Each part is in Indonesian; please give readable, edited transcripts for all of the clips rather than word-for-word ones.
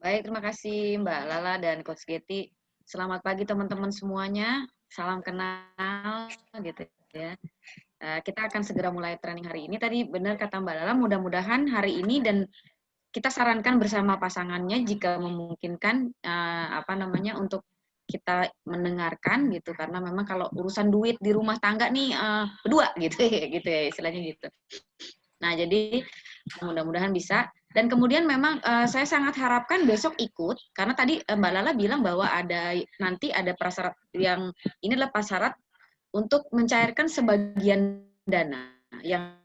Baik, terima kasih Mbak Lala dan Coach Getty. Selamat pagi teman-teman semuanya. Salam kenal gitu ya. Kita akan segera mulai training hari ini. Tadi benar kata Mbak Lala, mudah-mudahan hari ini dan kita sarankan bersama pasangannya jika memungkinkan untuk kita mendengarkan gitu karena memang kalau urusan duit di rumah tangga nih berdua gitu gitu ya istilahnya gitu. Nah, jadi mudah-mudahan bisa. Dan kemudian memang saya sangat harapkan besok ikut, karena tadi Mbak Lala bilang bahwa nanti ada prasyarat yang ini adalah prasyarat untuk mencairkan sebagian dana yang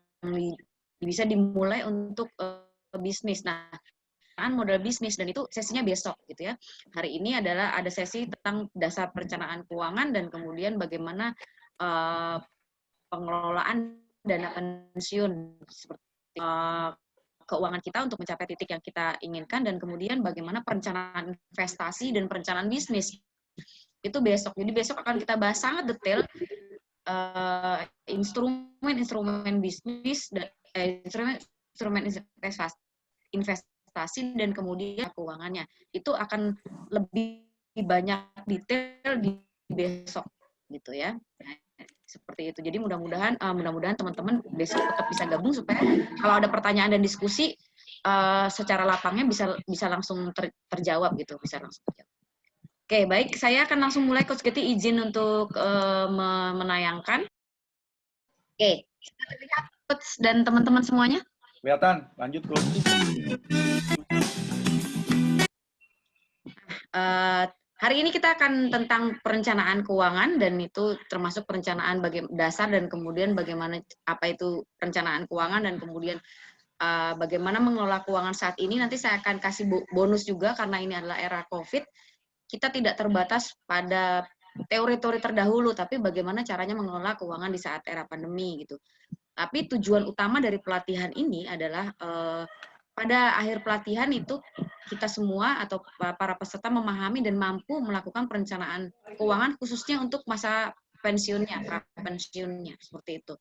bisa dimulai untuk bisnis. Nah, kan modal bisnis dan itu sesinya besok gitu ya. Hari ini adalah ada sesi tentang dasar perencanaan keuangan dan kemudian bagaimana uh, pengelolaan dana pensiun seperti keuangan kita untuk mencapai titik yang kita inginkan dan kemudian bagaimana perencanaan investasi dan perencanaan bisnis itu besok. Jadi besok akan kita bahas sangat detail instrumen bisnis dan instrumen investasi dan kemudian keuangannya. Itu akan lebih banyak detail di besok gitu ya. Seperti itu. Jadi mudah-mudahan teman-teman besok tetap bisa gabung supaya kalau ada pertanyaan dan diskusi secara lapangnya bisa langsung terjawab gitu, bisa langsung terjawab. Oke, baik. Saya akan langsung mulai. Coach Getty izin untuk menayangkan. Oke, sudah terlihat Coach dan teman-teman semuanya? Kelihatan, lanjut Coach. Hari ini kita akan tentang perencanaan keuangan dan itu termasuk perencanaan dasar dan kemudian bagaimana apa itu perencanaan keuangan dan kemudian bagaimana mengelola keuangan saat ini. Nanti saya akan kasih bonus juga karena ini adalah era COVID. Kita tidak terbatas pada teori-teori terdahulu, tapi bagaimana caranya mengelola keuangan di saat era pandemi gitu. Tapi tujuan utama dari pelatihan ini adalah pada akhir pelatihan itu kita semua atau para peserta memahami dan mampu melakukan perencanaan keuangan khususnya untuk masa pensiunnya, prapensiunnya seperti itu.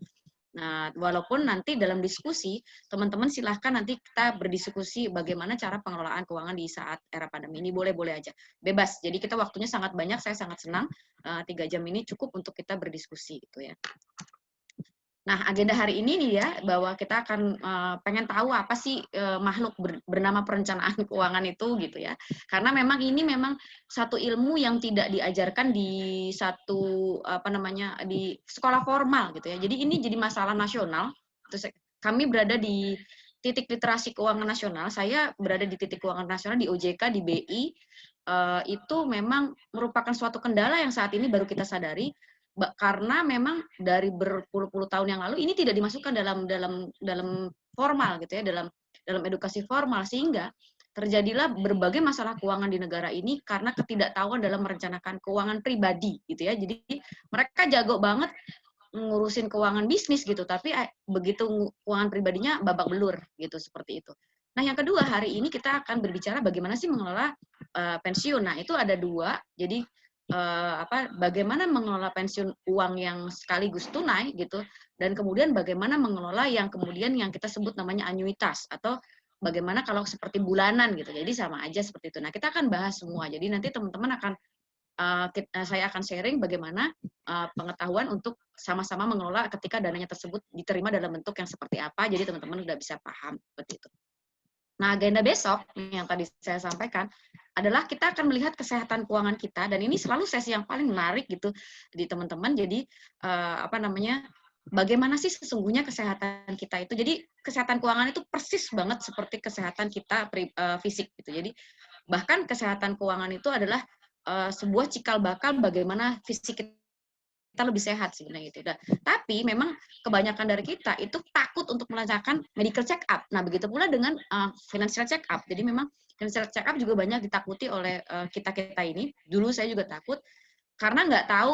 Nah, walaupun nanti dalam diskusi, teman-teman silahkan nanti kita berdiskusi bagaimana cara pengelolaan keuangan di saat era pandemi ini. Boleh-boleh aja. Bebas. Jadi kita waktunya sangat banyak, saya sangat senang. 3 jam ini cukup untuk kita berdiskusi gitu ya. Nah, agenda hari ini nih ya, bahwa kita akan pengen tahu apa sih makhluk bernama perencanaan keuangan itu gitu ya. Karena memang ini memang satu ilmu yang tidak diajarkan di di sekolah formal gitu ya. Jadi ini jadi masalah nasional. Terus kami berada di titik literasi keuangan nasional. Saya berada di titik keuangan nasional di OJK, di BI. Itu memang merupakan suatu kendala yang saat ini baru kita sadari karena memang dari berpuluh-puluh tahun yang lalu ini tidak dimasukkan dalam formal gitu ya, dalam edukasi formal sehingga terjadilah berbagai masalah keuangan di negara ini karena ketidaktahuan dalam merencanakan keuangan pribadi gitu ya. Jadi mereka jago banget ngurusin keuangan bisnis gitu, tapi begitu keuangan pribadinya babak belur gitu seperti itu. Nah, yang kedua hari ini kita akan berbicara bagaimana sih mengelola pensiun. Nah, itu ada dua. Jadi bagaimana mengelola pensiun uang yang sekaligus tunai gitu dan kemudian bagaimana mengelola yang kemudian yang kita sebut namanya anuitas atau bagaimana kalau seperti bulanan gitu. Jadi sama aja seperti itu. Nah, kita akan bahas semua. Jadi nanti teman-teman akan saya akan sharing bagaimana pengetahuan untuk sama-sama mengelola ketika dananya tersebut diterima dalam bentuk yang seperti apa. Jadi teman-teman udah bisa paham seperti itu. Nah, agenda besok yang tadi saya sampaikan adalah kita akan melihat kesehatan keuangan kita dan ini selalu sesi yang paling menarik gitu di teman-teman. Jadi bagaimana sih sesungguhnya kesehatan kita itu? Jadi kesehatan keuangan itu persis banget seperti kesehatan kita fisik gitu. Jadi bahkan kesehatan keuangan itu adalah sebuah cikal bakal bagaimana fisik kita lebih sehat sebenarnya gitu. Nah, tapi memang kebanyakan dari kita itu takut untuk melakukan medical check up. Nah, begitu pula dengan financial check up. Jadi memang financial check up juga banyak ditakuti oleh kita-kita ini. Dulu saya juga takut karena nggak tahu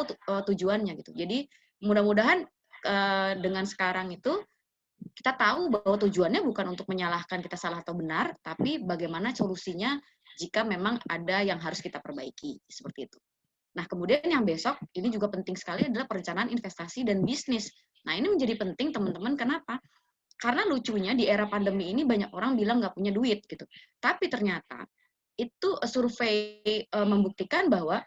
tujuannya gitu. Jadi mudah-mudahan dengan sekarang itu kita tahu bahwa tujuannya bukan untuk menyalahkan kita salah atau benar, tapi bagaimana solusinya jika memang ada yang harus kita perbaiki seperti itu. Nah, kemudian yang besok, ini juga penting sekali adalah perencanaan investasi dan bisnis. Nah, ini menjadi penting teman-teman, kenapa? Karena lucunya di era pandemi ini banyak orang bilang nggak punya duit gitu. Tapi ternyata itu survei membuktikan bahwa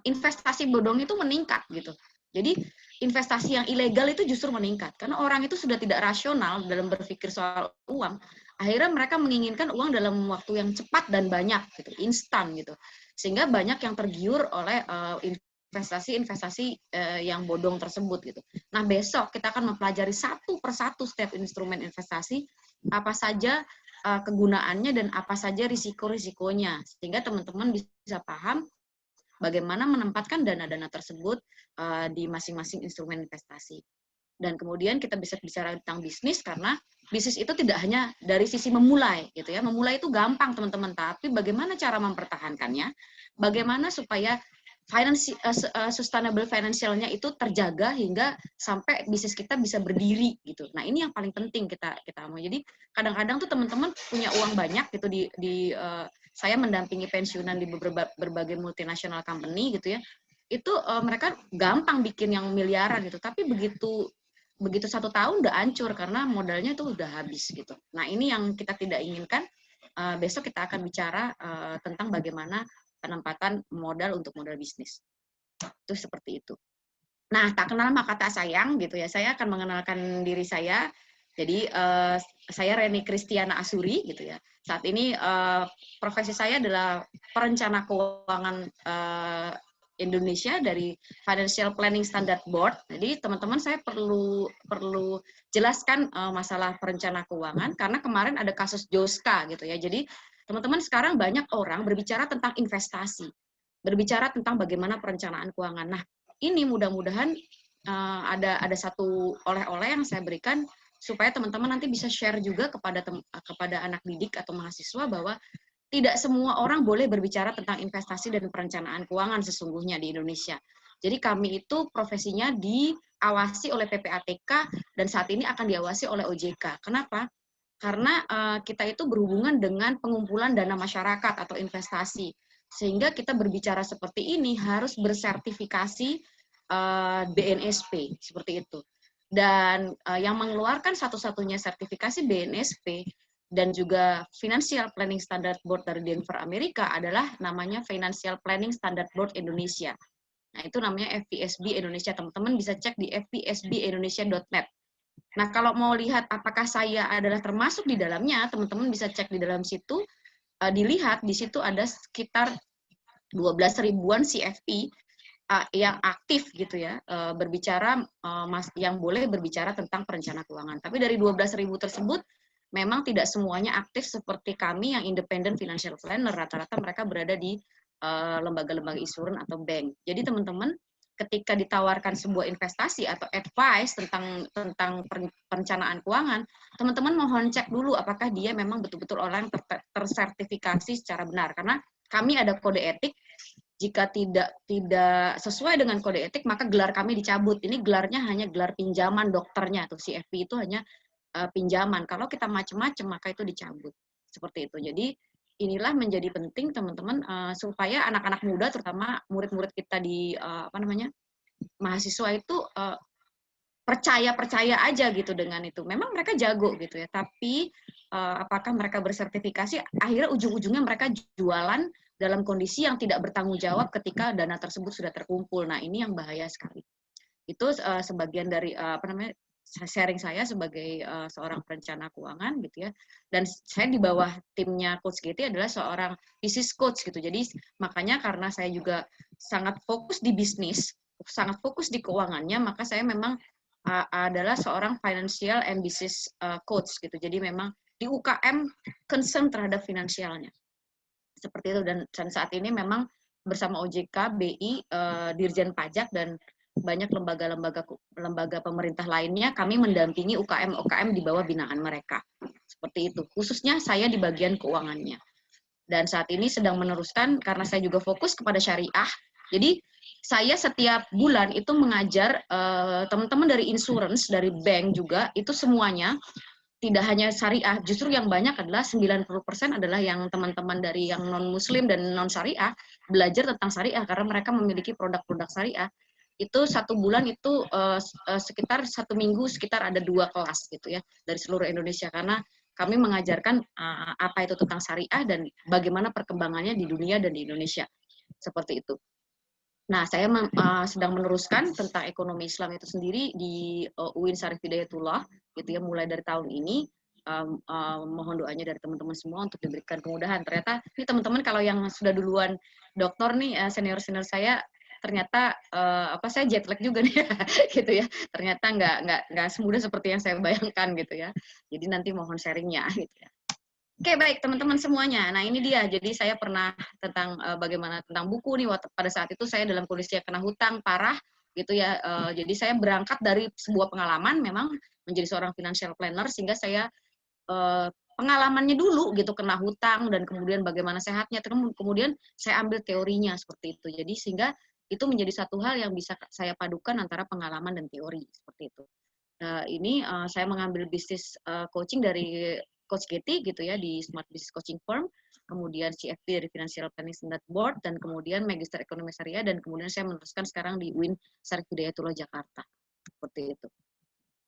investasi bodong itu meningkat gitu. Jadi investasi yang ilegal itu justru meningkat karena orang itu sudah tidak rasional dalam berpikir soal uang. Akhirnya mereka menginginkan uang dalam waktu yang cepat dan banyak gitu, instan gitu. Sehingga banyak yang tergiur oleh investasi-investasi yang bodong tersebut gitu. Nah, besok kita akan mempelajari satu persatu setiap instrumen investasi, apa saja kegunaannya dan apa saja risiko-risikonya, sehingga teman-teman bisa paham bagaimana menempatkan dana-dana tersebut di masing-masing instrumen investasi. Dan kemudian kita bisa bicara tentang bisnis, karena bisnis itu tidak hanya dari sisi memulai gitu ya. Memulai itu gampang teman-teman, tapi bagaimana cara mempertahankannya, bagaimana supaya sustainable financialnya itu terjaga hingga sampai bisnis kita bisa berdiri gitu. Nah, ini yang paling penting kita mau. Jadi kadang-kadang tuh teman-teman punya uang banyak gitu saya mendampingi pensiunan di berbagai multinational company gitu ya. Itu mereka gampang bikin yang miliaran gitu, tapi begitu 1 tahun udah hancur karena modalnya itu udah habis gitu. Nah, ini yang kita tidak inginkan. Besok kita akan bicara tentang bagaimana penempatan modal untuk modal bisnis. Itu seperti itu. Nah, tak kenal maka tak sayang gitu ya. Saya akan mengenalkan diri saya. Jadi saya Reni Kristiana Asuri gitu ya. Saat ini profesi saya adalah perencana keuangan Indonesia dari Financial Planning Standard Board. Jadi teman-teman saya perlu jelaskan masalah perencana keuangan karena kemarin ada kasus Joska gitu ya. Jadi teman-teman sekarang banyak orang berbicara tentang investasi, berbicara tentang bagaimana perencanaan keuangan. Nah, ini mudah-mudahan ada satu oleh-oleh yang saya berikan supaya teman-teman nanti bisa share juga kepada anak didik atau mahasiswa bahwa tidak semua orang boleh berbicara tentang investasi dan perencanaan keuangan sesungguhnya di Indonesia. Jadi kami itu profesinya diawasi oleh PPATK dan saat ini akan diawasi oleh OJK. Kenapa? Karena kita itu berhubungan dengan pengumpulan dana masyarakat atau investasi. Sehingga kita berbicara seperti ini harus bersertifikasi BNSP, seperti itu. Dan yang mengeluarkan satu-satunya sertifikasi BNSP dan juga Financial Planning Standard Board dari Denver, Amerika adalah namanya Financial Planning Standard Board Indonesia. Nah, itu namanya FPSB Indonesia. Teman-teman bisa cek di fpsbindonesia.net. Nah, kalau mau lihat apakah saya adalah termasuk di dalamnya, teman-teman bisa cek di dalam situ, dilihat di situ ada sekitar 12 ribuan CFP yang aktif gitu ya, berbicara yang boleh berbicara tentang perencana keuangan. Tapi dari 12.000 tersebut memang tidak semuanya aktif seperti kami yang independent financial planner. Rata-rata mereka berada di lembaga-lembaga insurance atau bank. Jadi teman-teman ketika ditawarkan sebuah investasi atau advice tentang perencanaan keuangan, teman-teman mohon cek dulu apakah dia memang betul-betul orang tersertifikasi secara benar. Karena kami ada kode etik. Jika tidak sesuai dengan kode etik, maka gelar kami dicabut. Ini gelarnya hanya gelar pinjaman dokternya, tuh CFP itu hanya pinjaman. Kalau kita macam-macam, maka itu dicabut. Seperti itu. Jadi inilah menjadi penting teman-teman supaya anak-anak muda, terutama murid-murid kita di mahasiswa itu percaya aja gitu dengan itu. Memang mereka jago gitu ya, tapi apakah mereka bersertifikasi? Akhirnya ujung-ujungnya mereka jualan dalam kondisi yang tidak bertanggung jawab ketika dana tersebut sudah terkumpul. Nah, ini yang bahaya sekali. Itu sebagian dari sharing saya sebagai seorang perencana keuangan gitu ya. Dan saya di bawah timnya Coach GT adalah seorang business coach gitu. Jadi makanya karena saya juga sangat fokus di bisnis, sangat fokus di keuangannya, maka saya memang adalah seorang financial and business coach gitu. Jadi memang di UKM concern terhadap finansialnya. Seperti itu, dan saat ini memang bersama OJK, BI, Dirjen Pajak dan banyak lembaga pemerintah lainnya kami mendampingi UKM di bawah binaan mereka. Seperti itu. Khususnya saya di bagian keuangannya. Dan saat ini sedang meneruskan karena saya juga fokus kepada syariah. Jadi saya setiap bulan itu mengajar teman-teman dari insurance, dari bank juga, itu semuanya tidak hanya syariah, justru yang banyak adalah 90% adalah yang teman-teman dari yang non-muslim dan non-syariah belajar tentang syariah karena mereka memiliki produk-produk syariah. Itu 1 bulan itu sekitar 1 minggu sekitar ada 2 kelas gitu ya dari seluruh Indonesia karena kami mengajarkan apa itu tentang syariah dan bagaimana perkembangannya di dunia dan di Indonesia. Seperti itu. Nah, saya sedang meneruskan tentang ekonomi Islam itu sendiri di UIN Syarif Hidayatullah, gitu ya, mulai dari tahun ini. Mohon doanya dari teman-teman semua untuk diberikan kemudahan. Ternyata ini teman-teman kalau yang sudah duluan doktor nih, senior-senior saya, ternyata saya jet lag juga nih, gitu ya. Ternyata nggak semudah seperti yang saya bayangkan, gitu ya. Jadi nanti mohon sharingnya, gitu ya. Oke, baik teman-teman semuanya. Nah, ini dia. Jadi saya pernah tentang bagaimana tentang buku nih. Pada saat itu saya dalam kondisi yang kena hutang parah, gitu ya. Jadi saya berangkat dari sebuah pengalaman, memang menjadi seorang financial planner, sehingga saya pengalamannya dulu gitu kena hutang dan kemudian bagaimana sehatnya. Kemudian saya ambil teorinya seperti itu. Jadi sehingga itu menjadi satu hal yang bisa saya padukan antara pengalaman dan teori seperti itu. Ini saya mengambil bisnis coaching dari Coach Getty gitu ya di Smart Business Coaching Firm, kemudian CFP dari Financial Planning Standard Board, dan kemudian Magister Ekonomi Syariah, dan kemudian saya meneruskan sekarang di UIN Syarif Hidayatullah Jakarta. Seperti itu.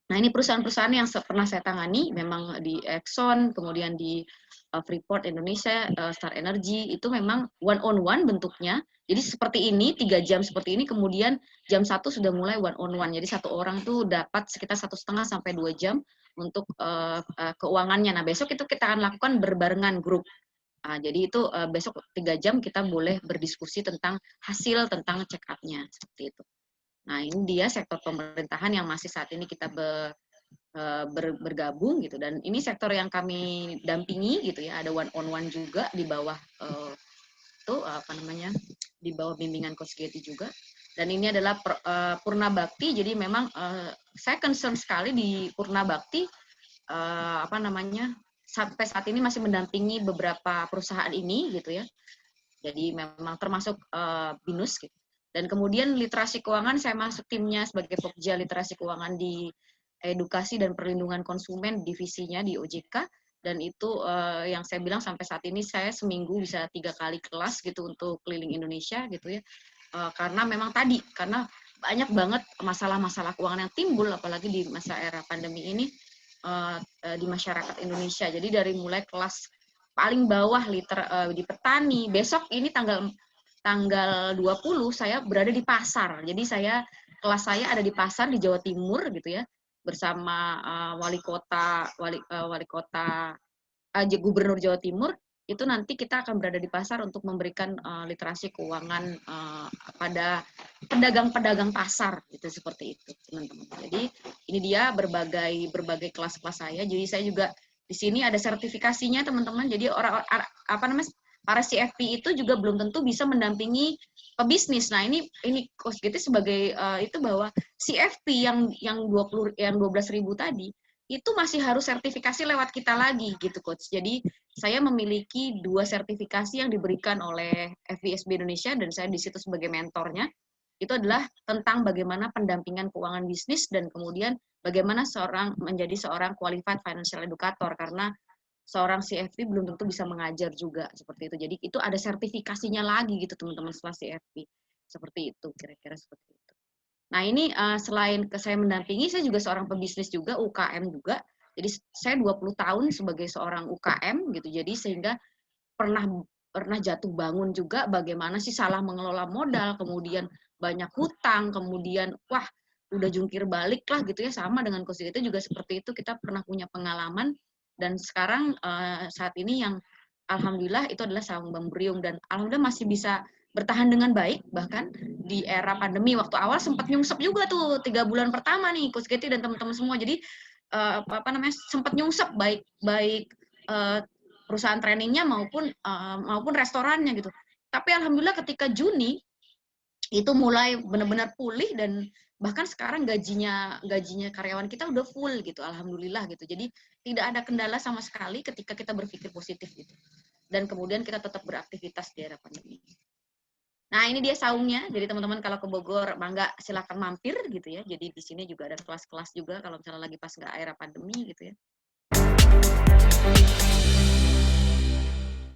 Nah, ini perusahaan-perusahaan yang pernah saya tangani, memang di Exxon, kemudian di Freeport Indonesia, Star Energy, itu memang one-on-one bentuknya. Jadi seperti ini, 3 jam seperti ini, kemudian jam 1 sudah mulai one-on-one. Jadi satu orang tuh dapat sekitar 1,5 sampai 2 jam untuk keuangannya. Nah, besok itu kita akan lakukan berbarengan grup. Jadi itu besok 3 jam kita boleh berdiskusi tentang hasil, tentang check up-nya, seperti itu. Nah, ini dia sektor pemerintahan yang masih saat ini kita bergabung gitu, dan ini sektor yang kami dampingi gitu ya, ada one on one juga di bawah di bawah bimbingan Coach Getty juga. Dan ini adalah Purna Bakti, jadi memang saya concern sekali di Purna Bakti sampai saat ini masih mendampingi beberapa perusahaan ini gitu ya. Jadi memang termasuk BINUS gitu. Dan kemudian literasi keuangan, saya masuk timnya sebagai Pokja literasi keuangan di edukasi dan perlindungan konsumen divisinya di OJK. Dan itu yang saya bilang sampai saat ini saya seminggu bisa 3 kali kelas gitu untuk keliling Indonesia gitu ya. Karena memang karena banyak banget masalah-masalah keuangan yang timbul, apalagi di masa era pandemi ini di masyarakat Indonesia. Jadi dari mulai kelas paling bawah di petani, besok ini tanggal 20 saya berada di pasar. Jadi kelas saya ada di pasar di Jawa Timur gitu ya, bersama Gubernur Jawa Timur. Itu nanti kita akan berada di pasar untuk memberikan literasi keuangan pada pedagang-pedagang pasar gitu, seperti itu teman-teman. Jadi ini dia berbagai kelas-kelas saya. Jadi saya juga di sini ada sertifikasinya teman-teman. Jadi para CFP itu juga belum tentu bisa mendampingi pebisnis. Nah, ini Coach Getty sebagai itu bahwa CFP yang 12.000 tadi itu masih harus sertifikasi lewat kita lagi gitu Coach. Jadi saya memiliki 2 sertifikasi yang diberikan oleh FISB Indonesia dan saya di situ sebagai mentornya. Itu adalah tentang bagaimana pendampingan keuangan bisnis dan kemudian bagaimana menjadi seorang qualified financial educator, karena seorang CFP belum tentu bisa mengajar juga seperti itu. Jadi itu ada sertifikasinya lagi gitu teman-teman setelah CFP. Seperti itu, kira-kira seperti itu. Nah, ini selain saya mendampingi, saya juga seorang pebisnis juga, UKM juga. Jadi saya 20 tahun sebagai seorang UKM gitu. Jadi sehingga pernah jatuh bangun juga bagaimana sih salah mengelola modal, kemudian banyak hutang, kemudian udah jungkir balik lah gitu ya, sama dengan Coach Getty juga seperti itu, kita pernah punya pengalaman. Dan sekarang saat ini yang alhamdulillah itu adalah Sawung Bambriung, dan alhamdulillah masih bisa bertahan dengan baik, bahkan di era pandemi waktu awal sempat nyungsep juga tuh 3 bulan pertama nih Coach Getty dan teman-teman semua. Jadi sempat nyungsep baik perusahaan trainingnya maupun restorannya gitu. Tapi alhamdulillah ketika Juni itu mulai benar-benar pulih, dan bahkan sekarang gajinya karyawan kita udah full gitu, alhamdulillah gitu. Jadi tidak ada kendala sama sekali ketika kita berpikir positif gitu. Dan kemudian kita tetap beraktivitas di era pandemi. Nah, ini dia saungnya. Jadi teman-teman kalau ke Bogor, mangga silakan mampir gitu ya. Jadi di sini juga ada kelas-kelas juga kalau misalnya lagi pas nggak era pandemi gitu ya.